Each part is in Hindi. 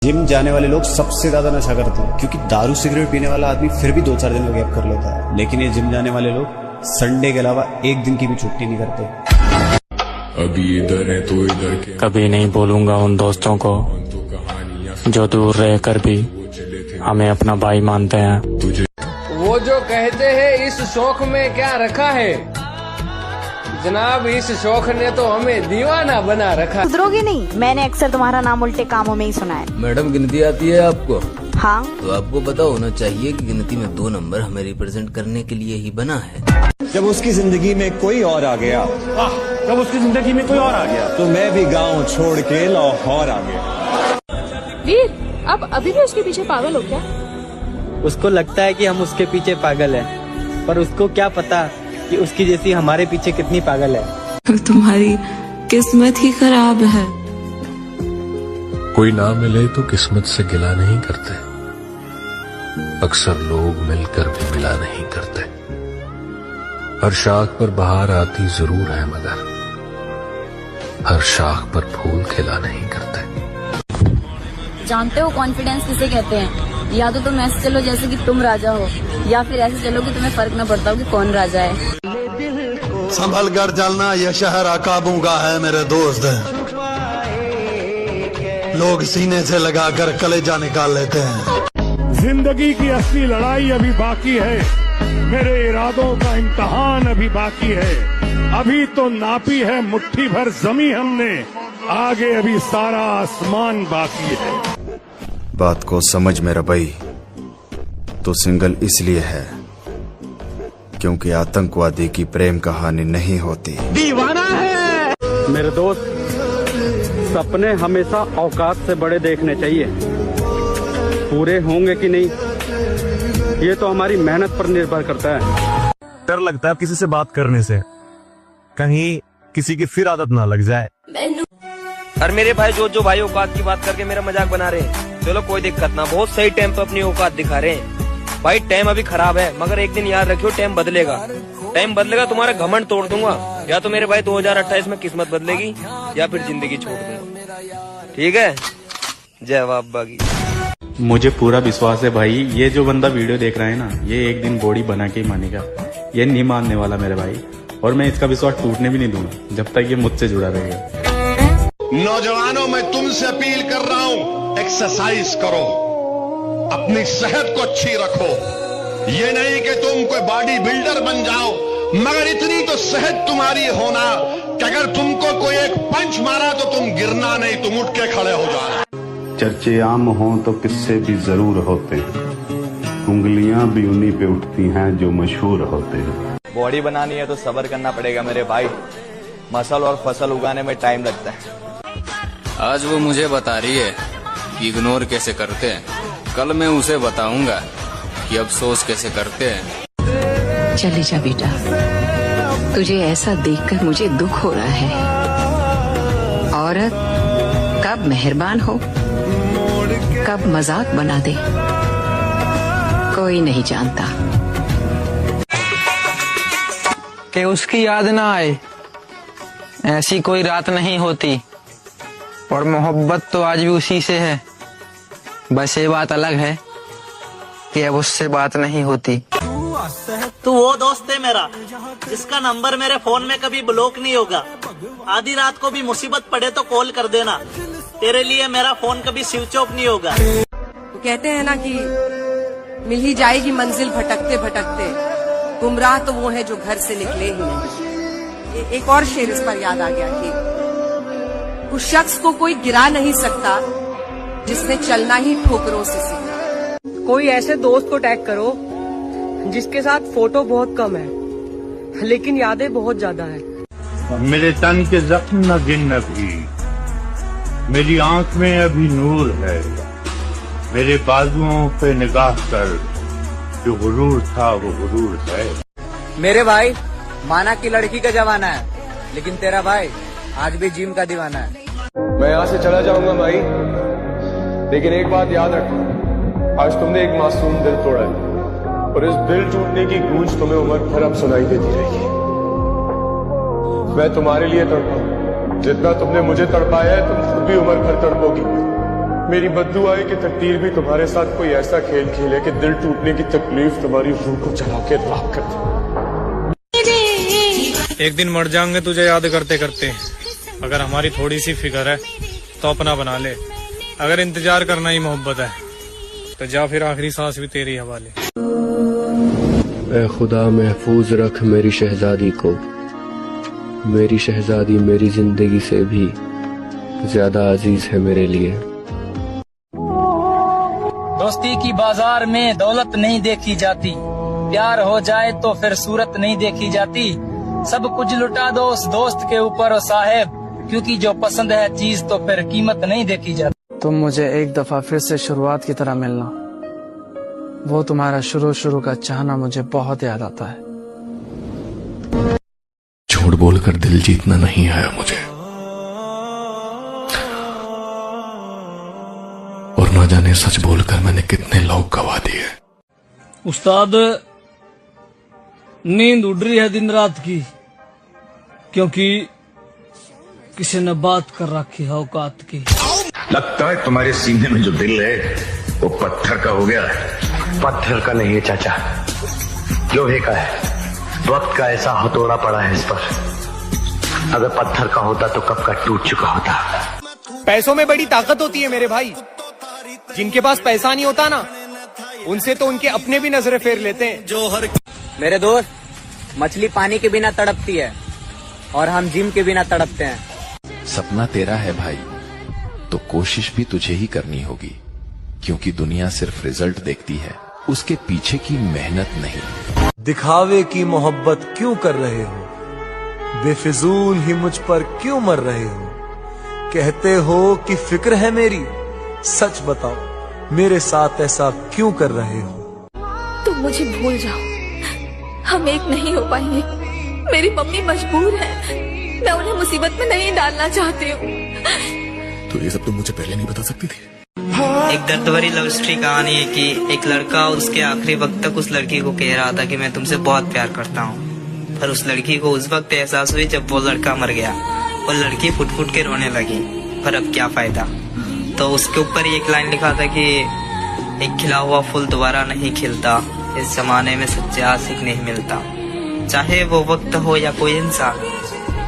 जिम जाने वाले लोग सबसे ज्यादा नशा करते हैं, क्योंकि दारू सिगरेट पीने वाला आदमी फिर भी 2-4 दिन में गैप कर लेता है, लेकिन ये जिम जाने वाले लोग संडे के अलावा एक दिन की भी छुट्टी नहीं करते। अभी इधर है तो इधर के कभी नहीं बोलूंगा उन दोस्तों को जो दूर रहकर भी हमें अपना भाई मानते हैं। वो जो कहते हैं इस शौक में क्या रखा है, जनाब इस शौक ने तो हमें दीवाना बना रखा। सुधरोगे नहीं, मैंने अक्सर तुम्हारा नाम उल्टे कामों में ही सुना है। मैडम गिनती आती है आपको? हाँ। तो आपको पता होना चाहिए कि गिनती में 2 नंबर हमें रिप्रेजेंट करने के लिए ही बना है। जब उसकी जिंदगी में कोई और आ गया, जब उसकी जिंदगी में कोई और आ गया, तो मैं भी गाँव छोड़ के लाहौर आ गया। वीर, अब अभी भी उसके पीछे पागल हो क्या? उसको लगता है कि हम उसके पीछे पागल हैं, पर उसको क्या पता कि उसकी जैसी हमारे पीछे कितनी पागल है। तुम्हारी किस्मत ही खराब है। कोई ना मिले तो किस्मत से गिला नहीं करते, अक्सर लोग मिलकर भी मिला नहीं करते। हर शाख पर बहार आती जरूर है, मगर हर शाख पर फूल खिला नहीं करते। जानते हो कॉन्फिडेंस किसे कहते हैं? या तो तुम ऐसे चलो जैसे कि तुम राजा हो, या फिर ऐसे चलो कि तुम्हें फर्क न पड़ता हो कि कौन राजा है। संभल कर चलना, यह शहर अकाबों का है मेरे दोस्त। लोग सीने से लगाकर कलेजा निकाल लेते हैं। जिंदगी की असली लड़ाई अभी बाकी है, मेरे इरादों का इम्तहान अभी बाकी है। अभी तो नापी है मुट्ठी भर जमी हमने, आगे अभी सारा आसमान बाकी है। बात को समझ मेरा भाई, तो सिंगल इसलिए है क्योंकि आतंकवादी की प्रेम कहानी नहीं होती। दीवाना है मेरे दोस्त, सपने हमेशा औकात से बड़े देखने चाहिए। पूरे होंगे कि नहीं, ये तो हमारी मेहनत पर निर्भर करता है। डर लगता है किसी से बात करने से, कहीं किसी की फिर आदत ना लग जाए। और मेरे भाई जो भाई औकात की बात करके मेरा मजाक बना रहे हैं, चलो कोई दिक्कत ना, बहुत सही टाइम पे अपनी औकात दिखा रहे हैं। भाई टाइम अभी खराब है, मगर एक दिन याद रखियो टाइम बदलेगा। टाइम बदलेगा, तुम्हारा घमंड तोड़ दूंगा। या तो मेरे भाई 2028 में किस्मत बदलेगी, या फिर जिंदगी छोड़ दूंगा। ठीक है, जय बाबा की। मुझे पूरा विश्वास है भाई, ये जो बंदा वीडियो देख रहा है ना, ये एक दिन बॉडी बना के ही मानेगा। ये नहीं मानने वाला मेरे भाई, और मैं इसका विश्वास टूटने भी नहीं दूंगा जब तक ये मुझसे जुड़ा रहेगा। नौजवानों, मैं तुमसे अपील कर रहा हूं, एक्सरसाइज करो, अपनी सेहत को अच्छी रखो। ये नहीं कि तुम कोई बॉडी बिल्डर बन जाओ, मगर इतनी तो सेहत तुम्हारी होना कि अगर तुमको कोई एक पंच मारा तो तुम गिरना नहीं, तुम उठ के खड़े हो जाना। चर्चे आम हों तो किस्से भी जरूर होते हैं, उंगलियां भी उन्हीं पे उठती हैं जो मशहूर होते हैं। बॉडी बनानी है तो सब्र करना पड़ेगा मेरे भाई, मसल और फसल उगाने में टाइम लगता है। आज वो मुझे बता रही है कि इग्नोर कैसे करते हैं, कल मैं उसे बताऊंगा कि अफसोस कैसे करते हैं। चले जा बेटा, तुझे ऐसा देखकर मुझे दुख हो रहा है। औरत कब मेहरबान हो, कब मजाक बना दे, कोई नहीं जानता। कि उसकी याद ना आए, ऐसी कोई रात नहीं होती। और मोहब्बत तो आज भी उसी से है, बस ये बात अलग है कि अब उससे बात नहीं होती। तू वो दोस्त है मेरा जिसका नंबर मेरे फोन में कभी ब्लॉक नहीं होगा। आधी रात को भी मुसीबत पड़े तो कॉल कर देना, तेरे लिए मेरा फोन कभी स्विच ऑफ नहीं होगा। तो कहते हैं ना कि मिल ही जाएगी मंजिल भटकते भटकते, गुमराह तो वो है जो घर से निकले ही नहीं। एक और शेर इस पर याद आ गया कि उस शख्स को कोई गिरा नहीं सकता जिसने चलना ही ठोकरों से सीखा। कोई ऐसे दोस्त को टैग करो जिसके साथ फोटो बहुत कम है लेकिन यादें बहुत ज्यादा है। मेरे तन के जख्म न गिन भी, मेरी आंख में अभी नूर है। मेरे बाजुओं पे निगाह कर, जो गुरूर था वो गुरूर है। मेरे भाई, माना कि लड़की का जमाना है, लेकिन तेरा भाई आज भी जिम का दीवाना है। मैं यहाँ से चला जाऊंगा भाई, लेकिन एक बात याद रखना, आज तुमने एक मासूम दिल तोड़ा है, और इस दिल टूटने की गूंज तुम्हें उम्र भर अब सुनाई देती रहेगी। मैं तुम्हारे लिए तड़पा, जितना तुमने मुझे तड़पाया है तुम खुद भी उम्र भर तड़पोगी। मेरी बद्दुआ है कि तकदीर भी तुम्हारे साथ कोई ऐसा खेल खेले कि दिल टूटने की तकलीफ तुम्हारी रूह को जला के राख कर दे। एक दिन मर जाएंगे तुझे याद करते करते। अगर हमारी थोड़ी सी फिक्र है तो अपना बना ले। अगर इंतजार करना ही मोहब्बत है तो जा फिर आखिरी सांस भी तेरी हवाले। ऐ खुदा महफूज रख मेरी शहजादी को, मेरी शहजादी मेरी जिंदगी से भी ज्यादा अजीज है मेरे लिए। दोस्ती की बाजार में दौलत नहीं देखी जाती, प्यार हो जाए तो फिर सूरत नहीं देखी जाती। सब कुछ लुटा दो उस दोस्त के ऊपर ओ साहेब, क्योंकि जो पसंद है चीज तो फिर कीमत नहीं देखी जाती। तुम मुझे एक दफा फिर से शुरुआत की तरह मिलना, वो तुम्हारा शुरू का चाहना मुझे बहुत याद आता है। झूठ बोलकर दिल जीतना नहीं आया मुझे, और ना जाने सच बोलकर मैंने कितने लोग गवा दिए। उस्ताद, नींद उड़ रही है दिन रात की, क्योंकि किसी ने बात कर रखी है औकात की। लगता है तुम्हारे सीने में जो दिल है वो पत्थर का हो गया है। पत्थर का नहीं है चाचा, लोहे का है। वक्त का ऐसा हथौड़ा पड़ा है इस पर, अगर पत्थर का होता तो कब का टूट चुका होता। पैसों में बड़ी ताकत होती है मेरे भाई। जिनके पास पैसा नहीं होता ना, उनसे तो उनके अपने भी नजरें फेर लेते हैं। मेरे दोस्त, मछली पानी के बिना तड़पती है और हम जिम के बिना तड़पते हैं। सपना तेरा है भाई, तो कोशिश भी तुझे ही करनी होगी, क्योंकि दुनिया सिर्फ रिजल्ट देखती है, उसके पीछे की मेहनत नहीं। दिखावे की मोहब्बत क्यों कर रहे हो, बेफिजूल ही मुझ पर क्यों मर रहे हो। कहते हो कि फिक्र है मेरी, सच बताओ मेरे साथ ऐसा क्यों कर रहे हो। तुम मुझे भूल जाओ, हम एक नहीं हो पाएंगे। मेरी मम्मी मजबूर है, मैं उन्हें मुसीबत में नहीं डालना चाहती हूँ। तो ये सब तुम मुझे पहले नहीं बता सकती थी। एक दर्द भरी लव स्टोरी कहानी है कि एक लड़का उसके आखिरी वक्त तक उस लड़की को कह रहा था कि मैं तुमसे बहुत प्यार करता हूँ, पर उस लड़की को उस वक्त एहसास हुई जब वो लड़का मर गया। वो लड़की फुट फुट के रोने लगी, पर अब क्या फायदा। तो उसके ऊपर एक लाइन लिखा था कि एक खिला हुआ फूल दोबारा नहीं खिलता, इस जमाने में सच्चे आशिक नहीं मिलता। चाहे वो वक्त हो या कोई इंसान,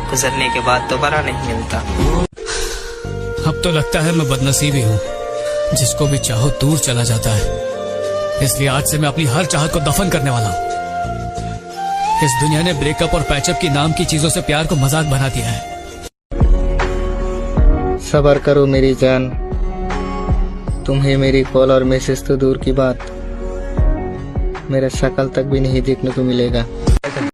गुजरने के बाद दोबारा नहीं मिलता। अब तो लगता है मैं बदनसीब ही हूँ, जिसको भी चाहो दूर चला जाता है। इसलिए आज से मैं अपनी हर चाहत को दफन करने वाला हूँ। इस दुनिया ने ब्रेकअप और पैचअप की नाम की चीजों से प्यार को मजाक बना दिया है। सब्र करो मेरी जान, तुम्हें मेरी कॉल और मैसेज तो दूर की बात, मेरा शक्ल तक भी नहीं देखने को मिलेगा।